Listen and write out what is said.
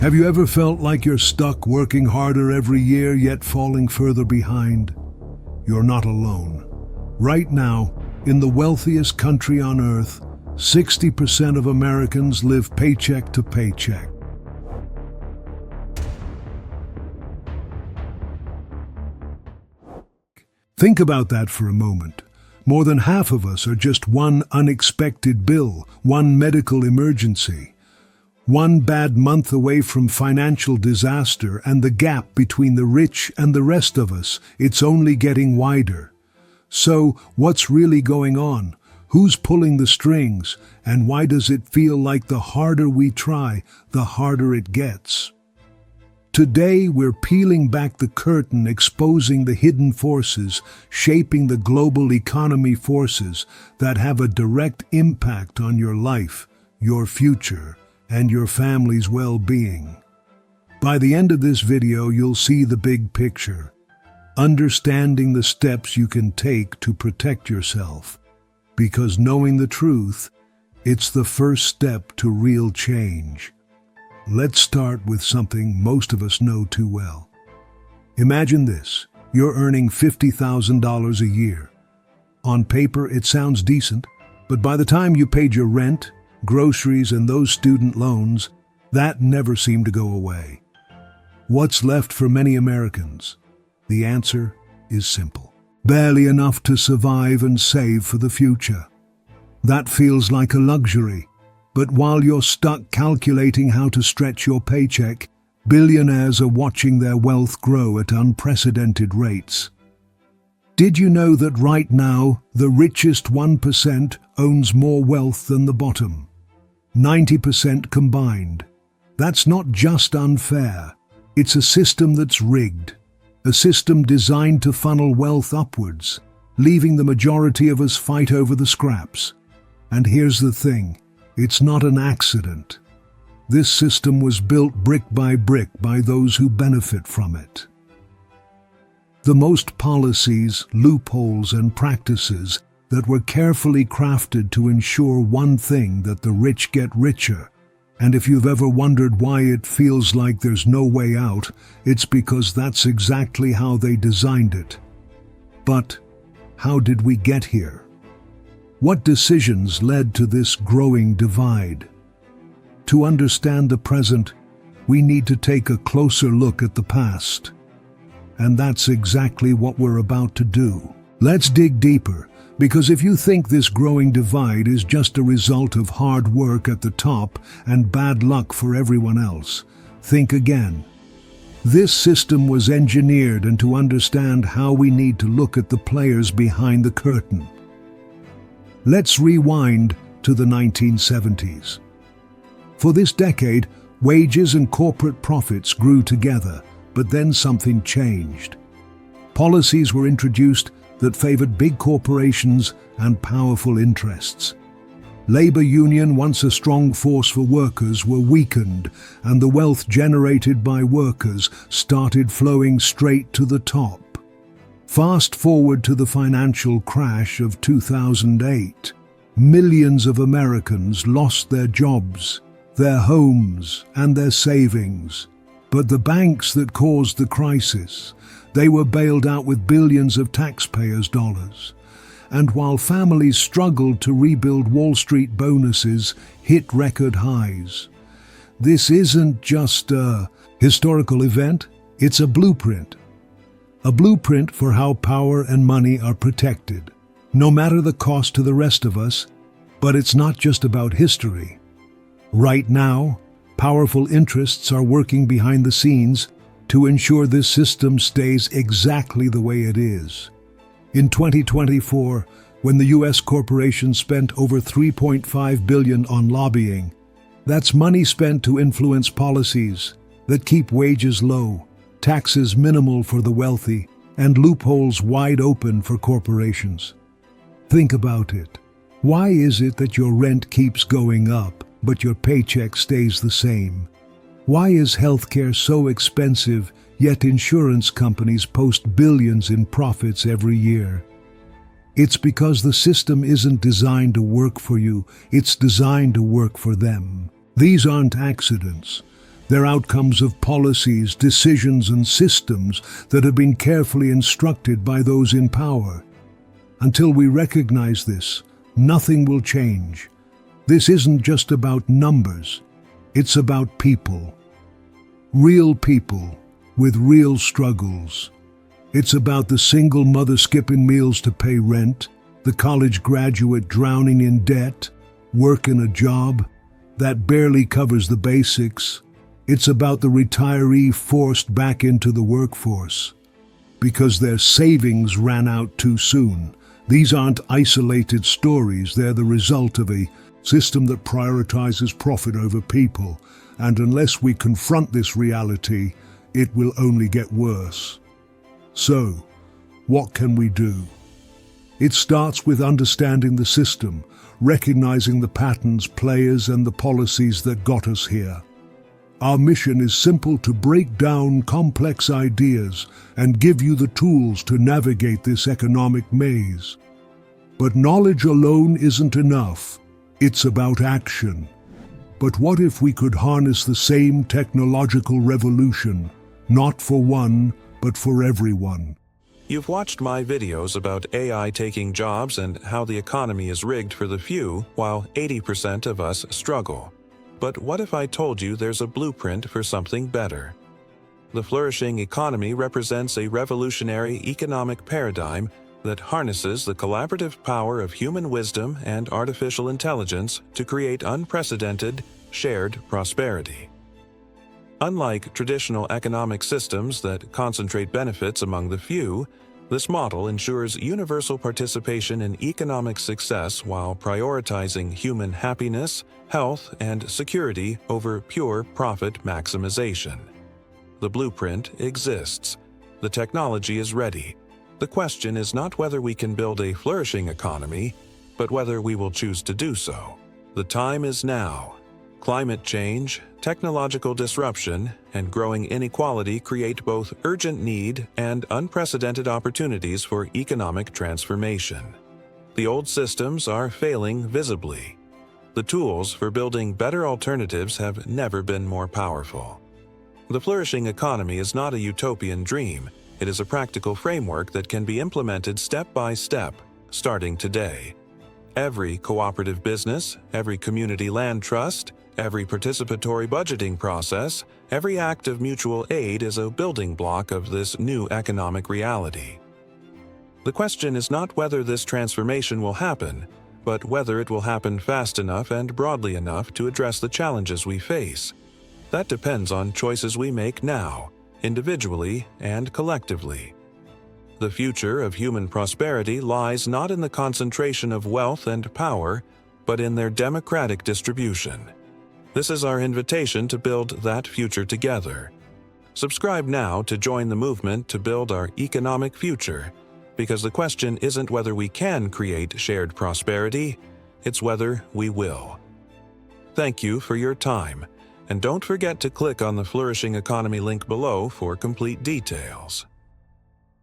Have you ever felt like you're stuck working harder every year yet falling further behind? You're not alone. Right now, in the wealthiest country on earth, 60% of Americans live paycheck to paycheck. Think about that for a moment. More than half of us are just one unexpected bill, one medical emergency, one bad month away from financial disaster, and the gap between the rich and the rest of us, it's only getting wider. So, what's really going on? Who's pulling the strings? And why does it feel like the harder we try, the harder it gets? Today, we're peeling back the curtain, exposing the hidden forces, shaping the global economy forces that have a direct impact on your life, your future, and your family's well-being. By the end of this video, you'll see the big picture, understanding the steps you can take to protect yourself. Because knowing the truth, it's the first step to real change. Let's start with something most of us know too well. Imagine this: you're earning $50,000 a year. On paper, it sounds decent, but by the time you paid your rent, groceries, and those student loans, that never seemed to go away. What's left for many Americans? The answer is simple: barely enough to survive and save for the future. That feels like a luxury. But while you're stuck calculating how to stretch your paycheck, billionaires are watching their wealth grow at unprecedented rates. Did you know that right now, the richest 1% owns more wealth than the bottom? 90% combined. That's not just unfair. It's a system that's rigged. A system designed to funnel wealth upwards, leaving the majority of us fight over the scraps. And here's the thing. It's not an accident. This system was built brick by those who benefit from it. The most policies, loopholes, and practices that were carefully crafted to ensure one thing: that the rich get richer. And if you've ever wondered why it feels like there's no way out, it's because that's exactly how they designed it. But how did we get here? What decisions led to this growing divide? To understand the present, we need to take a closer look at the past. And that's exactly what we're about to do. Let's dig deeper, because if you think this growing divide is just a result of hard work at the top and bad luck for everyone else, think again. This system was engineered, and to understand how, we need to look at the players behind the curtain. Let's rewind to the 1970s. For this decade, wages and corporate profits grew together, but then something changed. Policies were introduced that favored big corporations and powerful interests. Labor unions, once a strong force for workers, were weakened, and the wealth generated by workers started flowing straight to the top. Fast forward to the financial crash of 2008. Millions of Americans lost their jobs, their homes, and their savings. But the banks that caused the crisis, they were bailed out with billions of taxpayers' dollars. And while families struggled to rebuild, Wall Street bonuses hit record highs. This isn't just a historical event, it's a blueprint. A blueprint for how power and money are protected, no matter the cost to the rest of us. But it's not just about history. Right now, powerful interests are working behind the scenes to ensure this system stays exactly the way it is. In 2024, when the U.S. corporations spent over $3.5 billion on lobbying, that's money spent to influence policies that keep wages low, taxes minimal for the wealthy, and loopholes wide open for corporations. Think about it. Why is it that your rent keeps going up, but your paycheck stays the same? Why is healthcare so expensive, yet insurance companies post billions in profits every year? It's because the system isn't designed to work for you, it's designed to work for them. These aren't accidents. They're outcomes of policies, decisions, and systems that have been carefully instructed by those in power. Until we recognize this, nothing will change. This isn't just about numbers, it's about people. Real people with real struggles. It's about the single mother skipping meals to pay rent, the college graduate drowning in debt, working a job that barely covers the basics. It's about the retiree forced back into the workforce because their savings ran out too soon. These aren't isolated stories, they're the result of a system that prioritizes profit over people. And unless we confront this reality, it will only get worse. So, what can we do? It starts with understanding the system, recognizing the patterns, players, and the policies that got us here. Our mission is simple: to break down complex ideas and give you the tools to navigate this economic maze. But knowledge alone isn't enough. It's about action. But what if we could harness the same technological revolution, not for one, but for everyone? You've watched my videos about AI taking jobs and how the economy is rigged for the few, while 80% of us struggle. But what if I told you there's a blueprint for something better? The flourishing economy represents a revolutionary economic paradigm that harnesses the collaborative power of human wisdom and artificial intelligence to create unprecedented, shared prosperity. Unlike traditional economic systems that concentrate benefits among the few, this model ensures universal participation in economic success while prioritizing human happiness, health, and security over pure profit maximization. The blueprint exists. The technology is ready. The question is not whether we can build a flourishing economy, but whether we will choose to do so. The time is now. Climate change, technological disruption, and growing inequality create both urgent need and unprecedented opportunities for economic transformation. The old systems are failing visibly. The tools for building better alternatives have never been more powerful. The flourishing economy is not a utopian dream. It is a practical framework that can be implemented step by step, starting today. Every cooperative business, every community land trust, every participatory budgeting process, every act of mutual aid is a building block of this new economic reality. The question is not whether this transformation will happen, but whether it will happen fast enough and broadly enough to address the challenges we face. That depends on choices we make now, individually and collectively. The future of human prosperity lies not in the concentration of wealth and power, but in their democratic distribution. This is our invitation to build that future together. Subscribe now to join the movement to build our economic future, because the question isn't whether we can create shared prosperity, it's whether we will. Thank you for your time, and don't forget to click on the Flourishing Economy link below for complete details.